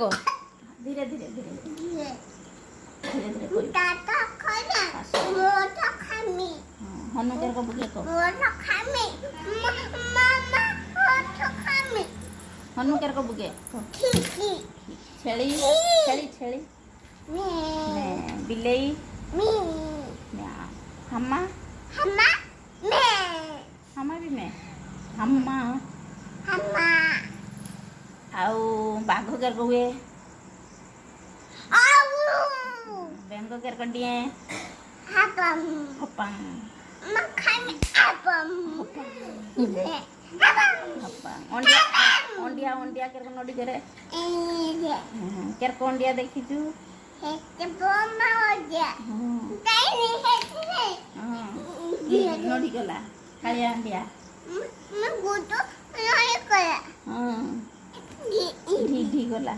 धीरे धीरे धीरे ये धीरे धीरे कोई टाटा खाना मोटा खामी हनु केर को बुके को मोटा खामी मामा मोटा खामी हनु केर को बुके खी छेली छेली छेली मी ने बिलेई मी म्या हम्मा हम्मा मैं हम्मा भी मैं हम्मा हम्मा आउ बाघ केर को हुए आऊ बेंगो केर को डिए हपम हपंग मखानी हपम हपंग ओंडिया ओंडिया केर को नोडी करे ये केर को ओंडिया देखी तू हेते बोमा हो गया नहीं हेते नोडी गला कालिया ओंडिया मैं गुटो नहीं करा ढी ढी गला